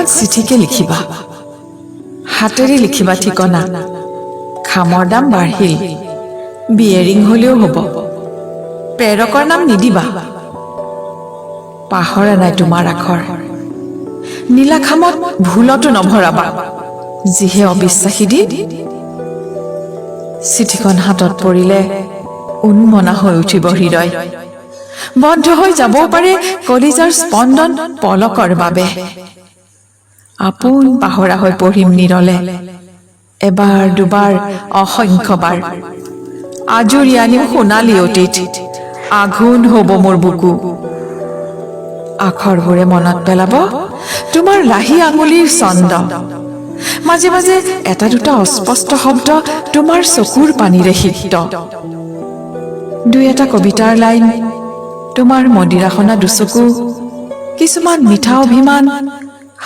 চিঠিকে লিখিবা হাতেৰে লিখিবা ঠিকনা খামৰ দাম বাঢ়িল বিয়েৰিং হলেও হ'ব প্ৰেৰকৰ নাম নিদিবা পাহৰা নাই তোমাৰ আখৰ নীলাখামত ভুলতো নভৰাবা যিহে অবিশ্বাসী দি চিঠিখন হাতত পৰিলে উন্মনা হৈ উঠিব হৃদয় বন্ধ হৈ যাব পাৰে কলিজাৰ স্পন্দন পলকৰ বাবে আপোন পাহৰা হৈ পঢ়িম নিৰলে এবাৰ দুবাৰ অসংখ্যবাৰ আজৰি আনিম সোণালী অতীত আঘোণ হ'ব মোৰ বুকু আখৰবোৰে মনত পেলাব তোমাৰ লাহি আঙুলিৰ ছন্দ মাজে মাজে এটা দুটা অস্পষ্ট শব্দ তোমাৰ চকুৰ পানীৰে সিক্ত দুই এটা কবিতাৰ লাইন তোমাৰ মদিৰাখনা দুচকু কিছুমান মিঠা অভিমান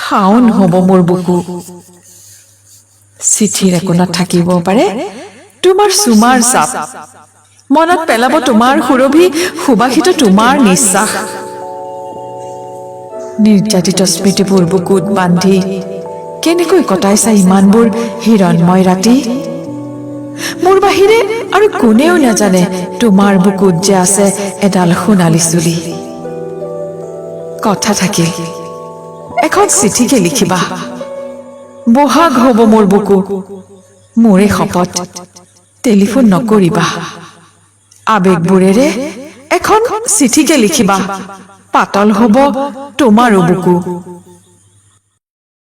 শাওন হ'ব মোৰ বুকু চিঠিৰ একোণত থাকিব পাৰে তোমাৰ চুমাৰ চাপ মনত পেলাব তোমাৰ সুৰভি সুবাসিত তোমাৰ নিশ্বাস নিৰ্যাতিত স্মৃতিবোৰ বুকুত বান্ধি কেনেকৈ কটাইছা ইমানবোৰ হিৰণময় ৰাতি মোৰ বাহিৰে আৰু কোনেও নাজানে তোমাৰ বুকুত যে আছে এডাল সোণালী চুলি কথা থাকিল এখন চিঠিকে লিখিবা বহাগ হ'ব মোৰ বুকু মোৰে শপত টেলিফোন নকৰিবা আবেগবোৰেৰে এখন চিঠিকে লিখিবা পাতল হ'ব তোমাৰো বুকু